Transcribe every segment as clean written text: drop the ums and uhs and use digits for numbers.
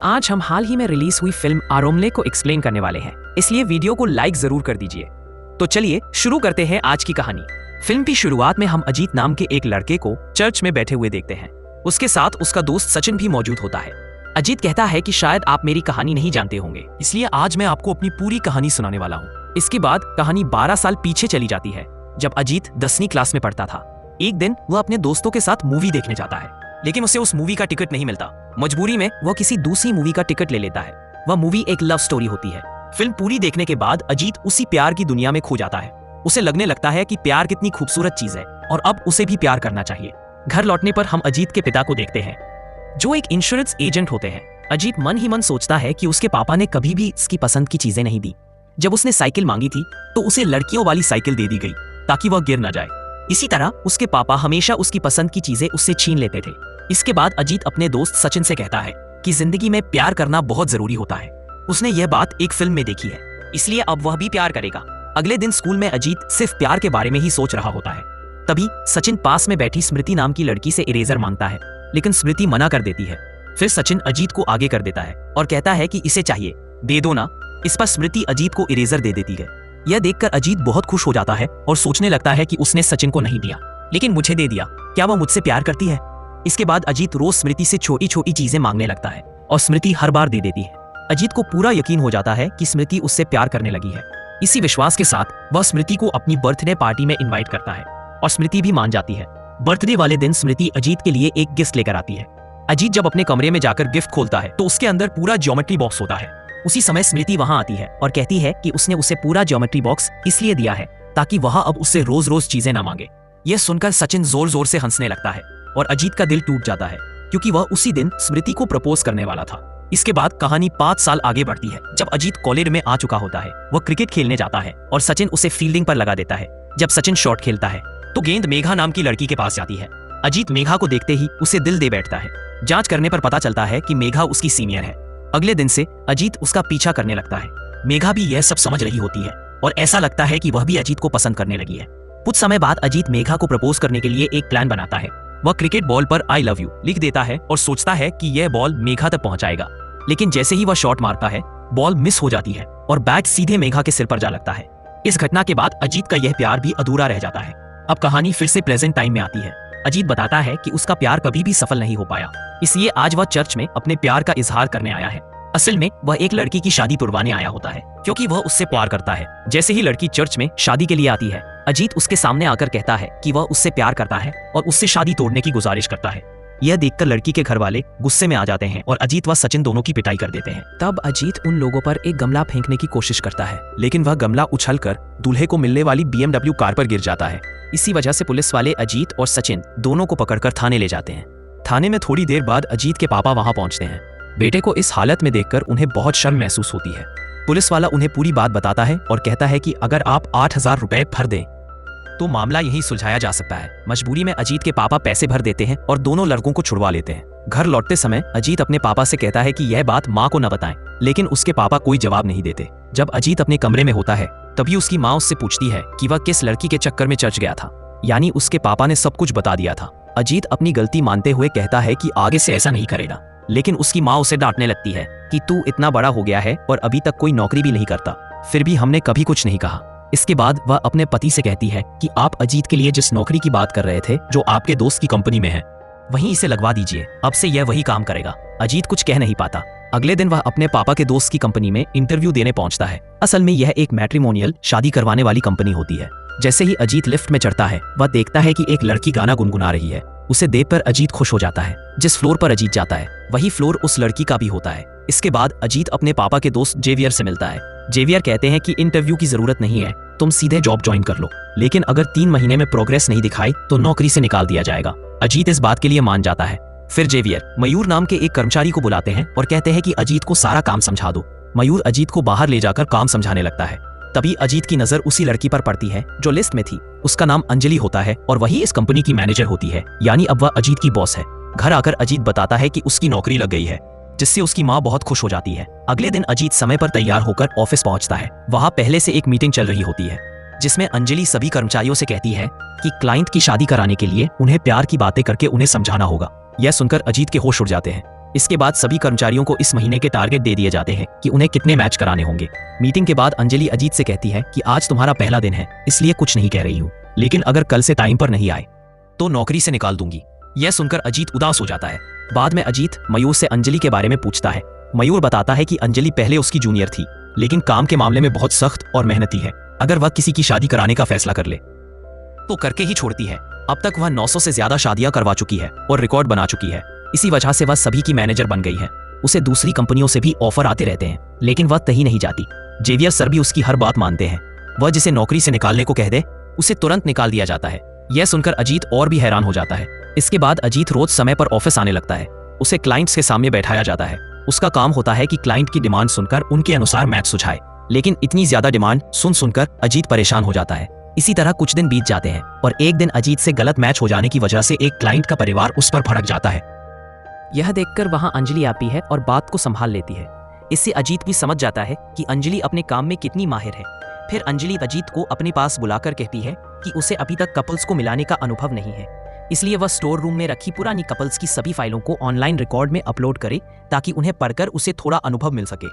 आज हम हाल ही में रिलीज हुई फिल्म आरोमले को एक्सप्लेन करने वाले हैं, इसलिए वीडियो को लाइक जरूर कर दीजिए। तो चलिए शुरू करते हैं आज की कहानी। फिल्म की शुरुआत में हम अजीत नाम के एक लड़के को चर्च में बैठे हुए देखते हैं। उसके साथ उसका दोस्त सचिन भी मौजूद होता है। अजीत कहता है कि शायद आप मेरी कहानी नहीं जानते होंगे, इसलिए आज मैं आपको अपनी पूरी कहानी सुनाने वाला हूँ। इसके बाद कहानी 12 साल पीछे चली जाती है, जब अजीत 10वीं क्लास में पढ़ता था। एक दिन वह अपने दोस्तों के साथ मूवी देखने जाता है, लेकिन उसे उस मूवी का टिकट नहीं मिलता। मजबूरी में वह किसी दूसरी मूवी का टिकट ले लेता है। वह मूवी एक लव स्टोरी होती है। फिल्म पूरी देखने के बाद अजीत उसी प्यार की दुनिया में खो जाता है। उसे लगने लगता है कि प्यार कितनी खूबसूरत चीज है और अब उसे भी प्यार करना चाहिए। घर लौटने पर हम अजीत के पिता को देखते हैं, जो एक इंश्योरेंस एजेंट होते हैं। अजीत मन ही मन सोचता है कि उसके पापा ने कभी भी इसकी पसंद की चीजें नहीं दी। जब उसने साइकिल मांगी थी तो उसे लड़कियों वाली साइकिल दे दी गई ताकि वह गिर न जाए। इसी तरह उसके पापा हमेशा उसकी पसंद की चीजें उससे छीन लेते थे। इसके बाद अजीत अपने दोस्त सचिन से कहता है कि जिंदगी में प्यार करना बहुत जरूरी होता है। उसने यह बात एक फिल्म में देखी है, इसलिए अब वह भी प्यार करेगा। अगले दिन स्कूल में अजीत सिर्फ प्यार के बारे में ही सोच रहा होता है। तभी सचिन पास में बैठी स्मृति नाम की लड़की से इरेजर मांगता है, लेकिन स्मृति मना कर देती है। फिर सचिन अजीत को आगे कर देता है और कहता है कि इसे चाहिए, दे दो ना। इस पर स्मृति अजीत को इरेजर दे देती है। यह देखकर अजीत बहुत खुश हो जाता है और सोचने लगता है कि उसने सचिन को नहीं दिया, लेकिन मुझे दे दिया। क्या वह मुझसे प्यार करती है? इसके बाद अजीत रोज स्मृति से छोटी छोटी चीजें मांगने लगता है और स्मृति हर बार दे देती है। अजीत को पूरा यकीन हो जाता है कि स्मृति उससे प्यार करने लगी है। इसी विश्वास के साथ वह स्मृति को अपनी बर्थडे पार्टी में इनवाइट करता है और स्मृति भी मान जाती है। बर्थडे वाले दिन स्मृति अजीत के लिए एक गिफ्ट लेकर आती है। अजीत जब अपने कमरे में जाकर गिफ्ट खोलता है तो उसके अंदर पूरा ज्योमेट्री बॉक्स होता है। उसी समय स्मृति वहां आती है और कहती है कि उसने उसे पूरा ज्योमेट्री बॉक्स इसलिए दिया है ताकि वह अब उससे रोज रोज चीजें न मांगे। यह सुनकर सचिन जोर जोर से हंसने लगता है और अजीत का दिल टूट जाता है, क्योंकि वह उसी दिन स्मृति को प्रपोज करने वाला था। इसके बाद कहानी 5 साल आगे बढ़ती है, जब अजीत कॉलेज में आ चुका होता है। वह क्रिकेट खेलने जाता है और सचिन उसे फील्डिंग पर लगा देता है। जब सचिन शॉट खेलता है तो गेंद मेघा नाम की लड़की के पास जाती है। अजीत मेघा को देखते ही उसे दिल दे बैठता है। जांच करने पर पता चलता है कि मेघा उसकी सीनियर है। अगले दिन से अजीत उसका पीछा करने लगता है। मेघा भी यह सब समझ रही होती है और ऐसा लगता है कि वह भी अजीत को पसंद करने लगी है। कुछ समय बाद अजीत मेघा को प्रपोज करने के लिए एक प्लान बनाता है। वह क्रिकेट बॉल पर आई लव यू लिख देता है और सोचता है कि यह बॉल मेघा तक पहुंचाएगा, लेकिन जैसे ही वह शॉट मारता है बॉल मिस हो जाती है और बैट सीधे मेघा के सिर पर जा लगता है। इस घटना के बाद अजीत का यह प्यार भी अधूरा रह जाता है। अब कहानी फिर से प्रेजेंट टाइम में आती है। अजीत बताता है कि उसका प्यार कभी भी सफल नहीं हो पाया, इसलिए आज वह चर्च में अपने प्यार का इजहार करने आया है। असल में वह एक लड़की की शादी तुड़वाने आया होता है, क्योंकि वह उससे प्यार करता है। जैसे ही लड़की चर्च में शादी के लिए आती है, अजीत उसके सामने आकर कहता है कि वह उससे प्यार करता है और उससे शादी तोड़ने की गुजारिश करता है। यह देखकर लड़की के घर वाले गुस्से में आ जाते हैं और अजीत व सचिन दोनों की पिटाई कर देते हैं। तब अजीत उन लोगों पर एक गमला फेंकने की कोशिश करता है, लेकिन वह गमला उछलकर दूल्हे को मिलने वाली BMW कार पर गिर जाता है। इसी वजह से पुलिस वाले अजीत और सचिन दोनों को पकड़कर थाने ले जाते हैं। थाने में थोड़ी देर बाद अजीत के पापा वहां पहुंचते हैं। बेटे को इस हालत में देखकर उन्हें बहुत शर्म महसूस होती है। पुलिस वाला उन्हें पूरी बात बताता है और कहता है कि अगर आप 8,000 रुपए भर दें तो मामला यहीं सुलझाया जा सकता है। मजबूरी में अजीत के पापा पैसे भर देते हैं और दोनों लड़कों को छुड़वा लेते हैं। घर लौटते समय अजीत अपने पापा से कहता है कि यह बात माँ को न बताएं, लेकिन उसके पापा कोई जवाब नहीं देते। जब अजीत अपने कमरे में होता है तभी उसकी माँ उससे पूछती है कि वह किस लड़की के चक्कर में चर्च गया था, यानी उसके पापा ने सब कुछ बता दिया था। अजीत अपनी गलती मानते हुए कहता है कि आगे से ऐसा नहीं करेगा, लेकिन उसकी माँ उसे डांटने लगती है कि तू इतना बड़ा हो गया है और अभी तक कोई नौकरी भी नहीं करता, फिर भी हमने कभी कुछ नहीं कहा। इसके बाद वह अपने पति से कहती है कि आप अजीत के लिए जिस नौकरी की बात कर रहे थे, जो आपके दोस्त की कंपनी में है, वहीं इसे लगवा दीजिए। अब से यह वही काम करेगा। अजीत कुछ कह नहीं पाता। अगले दिन वह अपने पापा के दोस्त की कंपनी में इंटरव्यू देने पहुंचता है। असल में यह एक मैट्रिमोनियल शादी करवाने वाली कंपनी होती है। जैसे ही अजीत लिफ्ट में चढ़ता है, वह देखता है कि एक लड़की गाना गुनगुना रही है। उसे देखकर अजीत खुश हो जाता है। जिस फ्लोर पर अजीत जाता है वही फ्लोर उस लड़की का भी होता है। इसके बाद अजीत अपने पापा के दोस्त जेवियर से मिलता है। जेवियर कहते हैं कि इंटरव्यू की जरूरत नहीं है, तुम सीधे जॉब ज्वाइन कर लो, लेकिन अगर 3 महीने में प्रोग्रेस नहीं दिखाई तो नौकरी से निकाल दिया जाएगा। अजीत इस बात के लिए मान जाता है। फिर जेवियर मयूर नाम के एक कर्मचारी को बुलाते हैं और कहते हैं कि अजीत को सारा काम समझा दो। मयूर अजीत को बाहर ले जाकर काम समझाने लगता है। तभी अजीत की नजर उसी लड़की पर पड़ती है जो लिस्ट में थी। उसका नाम अंजलि होता है और वही इस कंपनी की मैनेजर होती है, यानी अब वह अजीत की बॉस है। घर आकर अजीत बताता है कि उसकी नौकरी लग गई है, जिससे उसकी माँ बहुत खुश हो जाती है। अगले दिन अजीत समय पर तैयार होकर ऑफिस पहुंचता है। वहां पहले से एक मीटिंग चल रही होती है, जिसमें अंजलि सभी कर्मचारियों से कहती है कि क्लाइंट की शादी कराने के लिए उन्हें प्यार की बातें करके उन्हें समझाना होगा। यह सुनकर अजीत के होश उड़ जाते हैं। इसके बाद सभी कर्मचारियों को इस महीने के टारगेट दे दिए जाते हैं कि उन्हें कितने मैच कराने होंगे। मीटिंग के बाद अंजलि अजीत से कहती है कि आज तुम्हारा पहला दिन है, इसलिए कुछ नहीं कह रही हूँ, लेकिन अगर कल से टाइम पर नहीं आए तो नौकरी से निकाल दूंगी। यह सुनकर अजीत उदास हो जाता है। बाद में अजीत मयूर से अंजलि के बारे में पूछता है। मयूर बताता है कि अंजलि पहले उसकी जूनियर थी, लेकिन काम के मामले में बहुत सख्त और मेहनती है। अगर वह किसी की शादी कराने का फैसला कर ले तो करके ही छोड़ती है। अब तक वह 900 से ज्यादा शादियां करवा चुकी है और रिकॉर्ड बना चुकी है। इसी वजह से वह सभी की मैनेजर बन गई है। उसे दूसरी कंपनियों से भी ऑफर आते रहते हैं, लेकिन वह कहीं नहीं जाती। जेवियर सर भी उसकी हर बात मानते हैं। वह जिसे नौकरी से निकालने को कह दे, उसे तुरंत निकाल दिया जाता है। यह सुनकर अजीत और भी हैरान हो जाता है। इसके बाद अजीत रोज समय पर ऑफिस आने लगता है। उसे क्लाइंट्स के सामने बैठाया जाता है। उसका काम होता है कि क्लाइंट की डिमांड सुनकर उनके अनुसार मैच सुझाए, लेकिन इतनी ज्यादा डिमांड सुनकर अजीत परेशान हो जाता है। इसी तरह कुछ दिन बीत जाते हैं और एक दिन अजीत से गलत मैच हो जाने की वजह से एक क्लाइंट का परिवार उस पर भड़क जाता है। यह देखकर वहां अंजलि आती है और बात को संभाल लेती है। इससे अजीत भी समझ जाता है कि अंजलि अपने काम में कितनी माहिर है। फिर अंजलि अजीत को अपने पास बुलाकर कहती है कि उसे अभी तक कपल्स को मिलाने का अनुभव नहीं है, इसलिए वह स्टोर रूम में रखी पुरानी कपल्स की सभी फाइलों को ऑनलाइन रिकॉर्ड में अपलोड करे ताकि उन्हें पढ़कर उसे थोड़ा अनुभव मिल सके।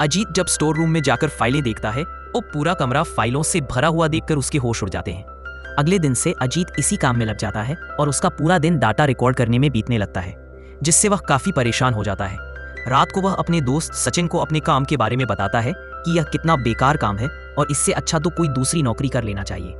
अजीत जब स्टोर रूम में जाकर फाइलें देखता है तो पूरा कमरा फाइलों से भरा हुआ देखकर उसके होश उड़ जाते हैं। अगले दिन से अजीत इसी काम में लग जाता है और उसका पूरा दिन डाटा रिकॉर्ड करने में बीतने लगता है, जिससे वह काफी परेशान हो जाता है। रात को वह अपने दोस्त सचिन को अपने काम के बारे में बताता है कि यह कितना बेकार काम है और इससे अच्छा तो कोई दूसरी नौकरी कर लेना चाहिए।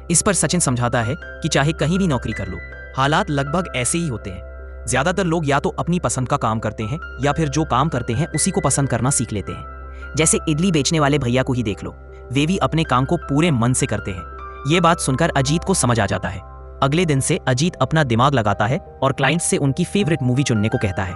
इस पर सचिन समझाता है कि चाहे कहीं भी नौकरी कर लो, हालात लगभग ऐसे ही होते हैं। ज्यादातर लोग या तो अपनी पसंद का काम करते हैं या फिर जो काम करते हैं उसी को पसंद करना सीख लेते हैं। जैसे इडली बेचने वाले भैया को ही देख लो, वे भी अपने काम को पूरे मन से करते हैं। ये बात सुनकर अजीत को समझ आ जाता है। अगले दिन से अजीत अपना दिमाग लगाता है और क्लाइंट्स से उनकी फेवरेट मूवी चुनने को कहता है।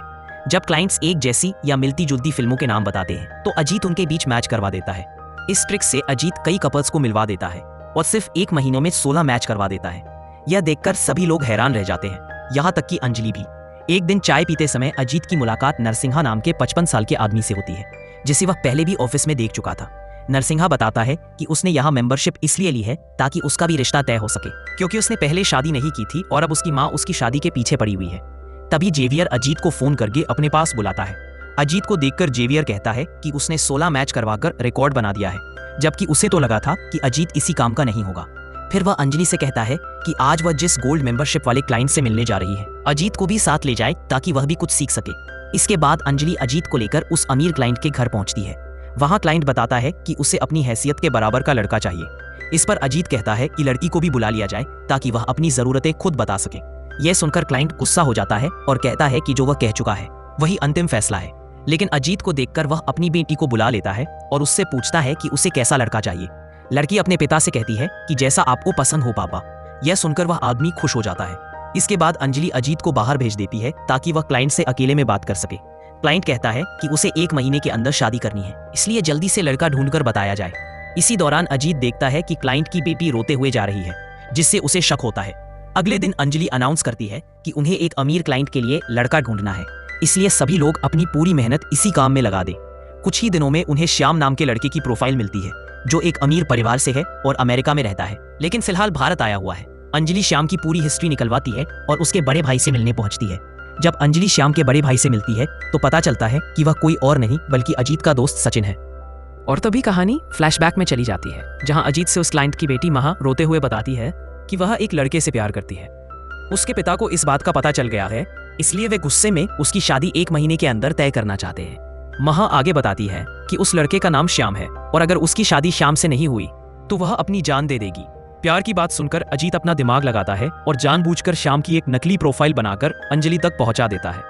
जब क्लाइंट्स एक जैसी या मिलती जुलती फिल्मों के नाम बताते हैं तो अजीत उनके बीच मैच करवा देता है। इस ट्रिक से अजीत कई कपल्स को मिलवा देता है और सिर्फ एक महीनों में 16 मैच करवा देता है। यह देखकर सभी लोग हैरान रह जाते हैं, यहाँ तक कि अंजलि भी। एक दिन चाय पीते समय अजीत की मुलाकात नरसिंहा नाम के 55 साल के आदमी से होती है, जिसे वह पहले भी ऑफिस में देख चुका था। नरसिंहा बताता है कि उसने यहाँ मेंबरशिप इसलिए ली है ताकि उसका भी रिश्ता तय हो सके, क्योंकि उसने पहले शादी नहीं की थी और अब उसकी माँ उसकी शादी के पीछे पड़ी हुई है। तभी जेवियर अजीत को फोन करके अपने पास बुलाता है। अजीत को देखकर जेवियर कहता है कि उसने 16 मैच करवाकर रिकॉर्ड बना दिया है, जबकि उसे तो लगा था कि अजीत इसी काम का नहीं होगा। फिर वह अंजलि से कहता है कि आज वह जिस गोल्ड मेंबरशिप वाले क्लाइंट से मिलने जा रही है, अजीत को भी साथ ले जाए ताकि वह भी कुछ सीख सके। इसके बाद अंजलि अजीत को लेकर उस अमीर क्लाइंट के घर पहुंचती है। वहां क्लाइंट बताता है कि उसे अपनी हैसियत के बराबर का लड़का चाहिए। इस पर अजीत कहता है कि लड़की को भी बुला लिया जाए ताकि वह अपनी जरूरतें खुद बता सके। यह सुनकर क्लाइंट गुस्सा हो जाता है और कहता है कि जो वह कह चुका है वही अंतिम फैसला है। लेकिन अजीत को देखकर वह अपनी बेटी को बुला लेता है और उससे पूछता है कि उसे कैसा लड़का चाहिए। लड़की अपने पिता से कहती है कि जैसा आपको पसंद हो पापा। यह सुनकर वह आदमी खुश हो जाता है। इसके बाद अंजलि अजीत को बाहर भेज देती है ताकि वह क्लाइंट से अकेले में बात कर सके। क्लाइंट कहता है कि उसे 1 महीने के अंदर शादी करनी है, इसलिए जल्दी से लड़का ढूंढकर बताया जाए। इसी दौरान अजीत देखता है कि क्लाइंट की बेटी रोते हुए जा रही है, जिससे उसे शक होता है। अगले दिन अंजलि अनाउंस करती है कि उन्हें एक अमीर क्लाइंट के लिए लड़का ढूंढना है, इसलिए सभी लोग अपनी पूरी मेहनत इसी काम में लगा दें। कुछ ही दिनों में उन्हें श्याम नाम के लड़के की प्रोफाइल मिलती है, जो एक अमीर परिवार से है और अमेरिका में रहता है, लेकिन फिलहाल भारत आया हुआ है। अंजलि श्याम की पूरी हिस्ट्री निकलवाती है और उसके बड़े भाई से मिलने पहुंचती है। जब अंजलि श्याम के बड़े भाई से मिलती है तो पता चलता है कि वह कोई और नहीं बल्कि अजीत का दोस्त सचिन है। और तभी कहानी फ्लैशबैक में चली जाती है, जहां अजीत से उस क्लाइंट की बेटी महा रोते हुए बताती है कि वह एक लड़के से प्यार करती है। उसके पिता को इस बात का पता चल गया है, इसलिए वे गुस्से में उसकी शादी 1 महीने के अंदर तय करना चाहते हैं। महा आगे बताती है कि उस लड़के का नाम श्याम है और अगर उसकी शादी श्याम से नहीं हुई तो वह अपनी जान दे देगी। प्यार की बात सुनकर अजीत अपना दिमाग लगाता है और जानबूझकर श्याम की एक नकली प्रोफाइल बनाकर अंजलि तक पहुंचा देता है।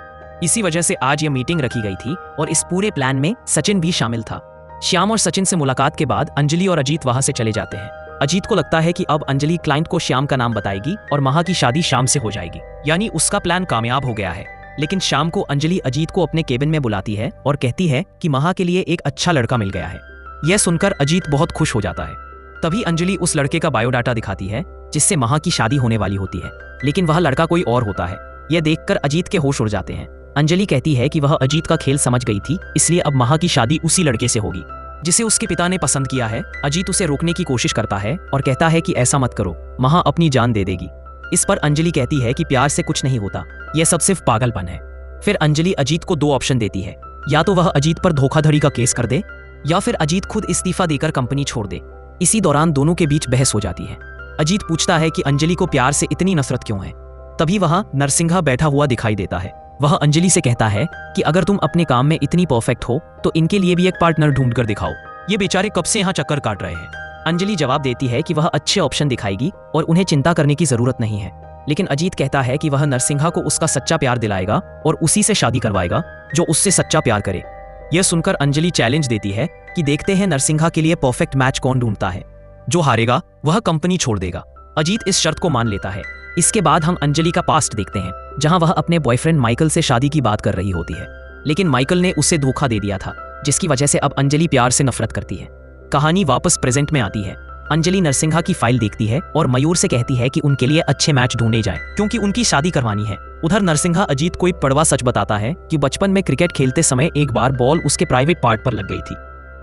इसी वजह से आज यह मीटिंग रखी गई थी और इस पूरे प्लान में सचिन भी शामिल था। श्याम और सचिन से मुलाकात के बाद अंजलि और अजीत वहां से चले जाते हैं। अजीत को लगता है कि अब अंजलि क्लाइंट को श्याम का नाम बताएगी और महा की शादी श्याम से हो जाएगी, यानी उसका प्लान कामयाब हो गया है। लेकिन शाम को अंजलि अजीत को अपने केबिन में बुलाती है और कहती है कि महा के लिए एक अच्छा लड़का मिल गया है। यह सुनकर अजीत बहुत खुश हो जाता है। तभी अंजलि उस लड़के का बायोडाटा दिखाती है जिससे महा की शादी होने वाली होती है, लेकिन वह लड़का कोई और होता है। यह देखकर अजीत के होश उड़ जाते हैं। अंजलि कहती है कि वह अजीत का खेल समझ गई थी, इसलिए अब महा की शादी उसी लड़के से होगी जिसे उसके पिता ने पसंद किया है। अजीत उसे रोकने की कोशिश करता है और कहता है कि ऐसा मत करो, महा अपनी जान दे देगी। इस पर अंजलि कहती है कि प्यार से कुछ नहीं होता, यह सब सिर्फ पागलपन है। फिर अंजलि अजीत को 2 ऑप्शन देती है, या तो वह अजीत पर धोखाधड़ी का केस कर दे या फिर अजीत खुद इस्तीफा देकर कंपनी छोड़ दे। इसी दौरान दोनों के बीच बहस हो जाती है। अजीत पूछता है कि अंजलि को प्यार से इतनी नफरत क्यों है। तभी वहां नरसिंहा बैठा हुआ दिखाई देता है। वह अंजलि से कहता है कि अगर तुम अपने काम में इतनी परफेक्ट हो तो इनके लिए भी एक पार्टनर ढूंढ कर दिखाओ, ये बेचारे कब से यहाँ चक्कर काट रहे हैं। अंजलि जवाब देती है कि वह अच्छे ऑप्शन दिखाएगी और उन्हें चिंता करने की जरूरत नहीं है। लेकिन अजीत कहता है कि वह नरसिंहा को उसका सच्चा प्यार दिलाएगा और उसी से शादी करवाएगा जो उससे सच्चा प्यार करे। यह सुनकर अंजलि चैलेंज देती है कि देखते हैं नरसिंहा के लिए परफेक्ट मैच कौन ढूंढता है, जो हारेगा वह कंपनी छोड़ देगा। अजीत इस शर्त को मान लेता है। इसके बाद हम अंजलि का पास्ट देखते हैं, जहां वह अपने बॉयफ्रेंड माइकल से शादी की बात कर रही होती है, लेकिन माइकल ने उसे धोखा दे दिया था, जिसकी वजह से अब अंजलि प्यार से नफरत करती है। कहानी वापस प्रेजेंट में आती है। अंजलि नरसिंहा की फाइल देखती है और मयूर से कहती है कि उनके लिए अच्छे मैच ढूंढे जाएं, क्योंकि उनकी शादी करवानी है। उधर नरसिंहा अजीत को एक कड़वा सच बताता है कि बचपन में क्रिकेट खेलते समय एक बार बॉल उसके प्राइवेट पार्ट पर लग गई थी।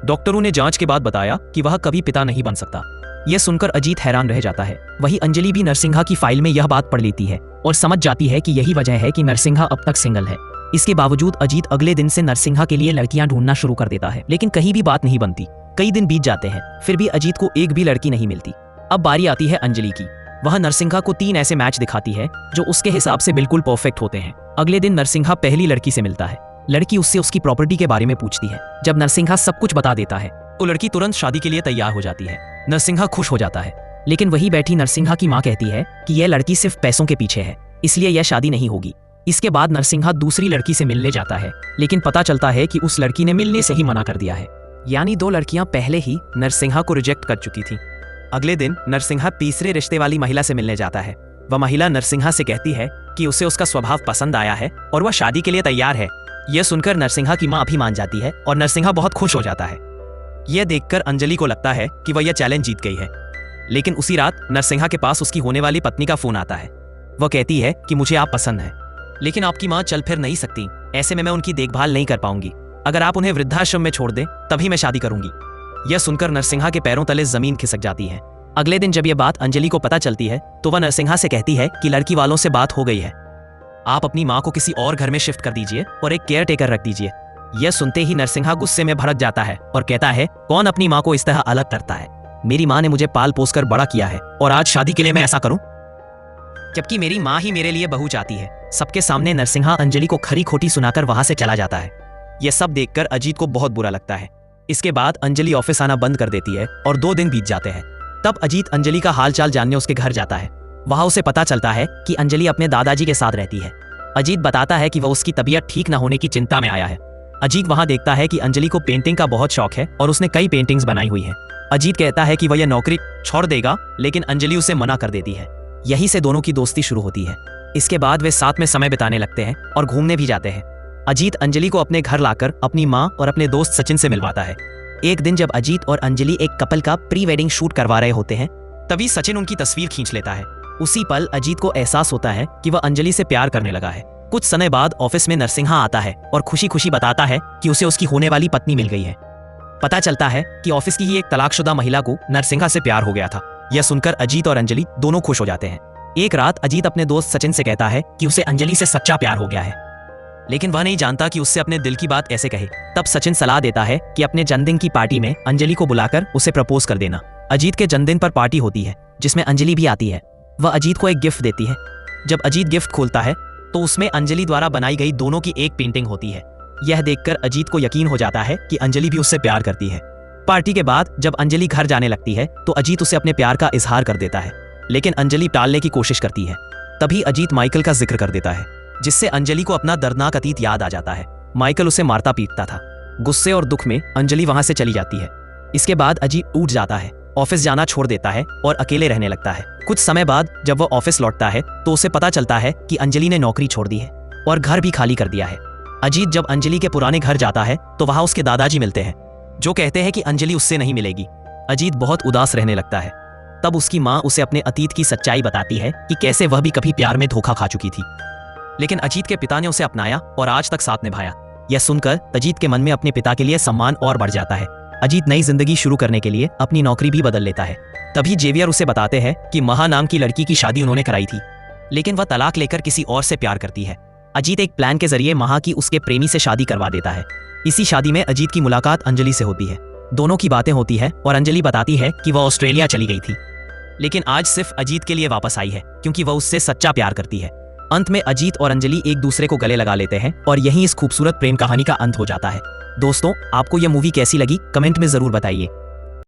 डॉक्टरों ने जांच के बाद बताया कि वह कभी पिता नहीं बन सकता। यह सुनकर अजीत हैरान रह जाता है। वहीं अंजलि भी नरसिंहा की फाइल में यह बात पढ़ लेती है और समझ जाती है कि यही वजह है कि नरसिंहा अब तक सिंगल है। इसके बावजूद अजीत अगले दिन से नरसिंहा के लिए लड़कियां ढूंढना शुरू कर देता है, लेकिन कहीं भी बात नहीं बनती। कई दिन बीत जाते हैं, फिर भी अजीत को एक भी लड़की नहीं मिलती। अब बारी आती है अंजलि की। वह नरसिंहा को 3 ऐसे मैच दिखाती है जो उसके हिसाब से बिल्कुल परफेक्ट होते हैं। अगले दिन नरसिंहा पहली लड़की से मिलता है। लड़की उससे उसकी प्रॉपर्टी के बारे में पूछती है। जब नरसिंहा सब कुछ बता देता है तो लड़की तुरंत शादी के लिए तैयार हो जाती है। नरसिंहा खुश हो जाता है, लेकिन वहीं बैठी नरसिंहा की मां कहती है कि यह लड़की सिर्फ पैसों के पीछे है, इसलिए यह शादी नहीं होगी। इसके बाद नरसिंहा दूसरी लड़की से मिलने जाता है, लेकिन पता चलता है कि उस लड़की ने मिलने से ही मना कर दिया है, यानी 2 लड़कियां पहले ही नरसिंहा को रिजेक्ट कर चुकी थी। अगले दिन नरसिंहा तीसरे रिश्ते वाली महिला से मिलने जाता है। वह महिला नरसिंहा से कहती है कि उसे उसका स्वभाव पसंद आया है और वह शादी के लिए तैयार है। यह सुनकर नरसिंहा की मां भी मान जाती है और नरसिंहा बहुत खुश हो जाता है। यह देखकर अंजलि को लगता है कि वह यह चैलेंज जीत गई है, लेकिन उसी रात नरसिंहा के पास उसकी होने वाली पत्नी का फोन आता है। वह कहती है कि मुझे आप पसंद हैं, लेकिन आपकी मां चल फिर नहीं सकती, ऐसे में मैं उनकी देखभाल नहीं कर पाऊंगी। अगर आप उन्हें वृद्धाश्रम में छोड़ दें तभी मैं शादी करूंगी। यह सुनकर नरसिंहा के पैरों तले जमीन खिसक जाती है। अगले दिन जब यह बात अंजलि को पता चलती है तो वह नरसिंहा से कहती है कि लड़की वालों से बात हो गई है, आप अपनी मां को किसी और घर में शिफ्ट कर दीजिए और एक केयर टेकर रख दीजिए। यह सुनते ही नरसिंहा गुस्से में भड़क जाता है और कहता है, कौन अपनी मां को इस तरह अलग करता है? मेरी मां ने मुझे पाल पोस कर बड़ा किया है और आज शादी के लिए मैं ऐसा करूं, जबकि मेरी मां ही मेरे लिए बहू चाहती है। सबके सामने नरसिंहा अंजलि को खरी खोटी सुनाकर वहां से चला जाता है। यह सब देखकर अजीत को बहुत बुरा लगता है। इसके बाद अंजलि ऑफिस आना बंद कर देती है और 2 दिन बीत जाते हैं। तब अजीत अंजलि का हालचाल जानने उसके घर जाता है। वहां उसे पता चलता है कि अंजलि अपने दादाजी के साथ रहती है। अजीत बताता है कि वह उसकी तबीयत ठीक न होने की चिंता में आया है। अजीत वहां देखता है कि अंजलि को पेंटिंग का बहुत शौक है और उसने कई पेंटिंग्स बनाई हुई हैं। अजीत कहता है कि वह यह नौकरी छोड़ देगा, लेकिन अंजलि उसे मना कर देती है। यहीं से दोनों की दोस्ती शुरू होती है। इसके बाद वे साथ में समय बिताने लगते हैं और घूमने भी जाते हैं। अजीत अंजलि को अपने घर लाकर अपनी मां और अपने दोस्त सचिन से मिलवाता है। एक दिन जब अजीत और अंजलि एक कपल का प्री वेडिंग शूट करवा रहे होते हैं, तभी सचिन उनकी तस्वीर खींच लेता है। उसी पल अजीत को एहसास होता है कि वह अंजलि से प्यार करने लगा है। कुछ समय बाद ऑफिस में नरसिंहा आता है और खुशी खुशी बताता है कि उसे उसकी होने वाली पत्नी मिल गई है। पता चलता है कि ऑफिस की ही एक तलाकशुदा महिला को नरसिंहा से प्यार हो गया था। यह सुनकर अजीत और अंजलि दोनों खुश हो जाते हैं। एक रात अजीत अपने दोस्त सचिन से कहता है कि उसे अंजलि से सच्चा प्यार हो गया है, लेकिन वह नहीं जानता कि उससे अपने दिल की बात कैसे कहे। तब सचिन सलाह देता है कि अपने जन्मदिन की पार्टी में अंजलि को बुलाकर उसे प्रपोज कर देना। अजीत के जन्मदिन पर पार्टी होती है जिसमें अंजलि भी आती है। वह अजीत को एक गिफ्ट देती है। जब अजीत गिफ्ट खोलता है तो उसमें अंजलि द्वारा बनाई गई दोनों की एक पेंटिंग होती है। यह देखकर अजीत को यकीन हो जाता है कि अंजलि भी उससे प्यार करती है। पार्टी के बाद जब अंजलि घर जाने लगती है तो अजीत उसे अपने प्यार का इजहार कर देता है, लेकिन अंजलि टालने की कोशिश करती है। तभी अजीत माइकल का जिक्र कर देता है, जिससे अंजलि को अपना दर्दनाक अतीत याद आ जाता है। माइकल उसे मारता पीटता था। गुस्से और दुख में अंजलि वहां से चली जाती है। इसके बाद अजीत टूट जाता है, ऑफिस जाना छोड़ देता है और अकेले रहने लगता है। कुछ समय बाद जब वह ऑफिस लौटता है तो उसे पता चलता है कि अंजलि ने नौकरी छोड़ दी है और घर भी खाली कर दिया है। अजीत जब अंजलि के पुराने घर जाता है तो वहां उसके दादाजी मिलते हैं, जो कहते हैं कि अंजलि उससे नहीं मिलेगी। अजीत बहुत उदास रहने लगता है। तब उसकी मां उसे अपने अतीत की सच्चाई बताती है कि कैसे वह भी कभी प्यार में धोखा खा चुकी थी, लेकिन अजीत के पिता ने उसे अपनाया और आज तक साथ निभाया। यह सुनकर अजीत के मन में अपने पिता के लिए सम्मान और बढ़ जाता है। अजीत नई जिंदगी शुरू करने के लिए अपनी नौकरी भी बदल लेता है। तभी जेवियर उसे बताते हैं कि महा नाम की लड़की की शादी उन्होंने कराई थी, लेकिन वह तलाक लेकर किसी और से प्यार करती है। अजीत एक प्लान के जरिए महा की उसके प्रेमी से शादी करवा देता है। इसी शादी में अजीत की मुलाकात अंजलि से होती है। दोनों की बातें होती है और अंजलि बताती है कि वह ऑस्ट्रेलिया चली गई थी, लेकिन आज सिर्फ अजीत के लिए वापस आई है क्योंकि वह उससे सच्चा प्यार करती है। अंत में अजीत और अंजलि एक दूसरे को गले लगा लेते हैं और यहीं इस खूबसूरत प्रेम कहानी का अंत हो जाता है। दोस्तों, आपको यह मूवी कैसी लगी कमेंट में जरूर बताइए।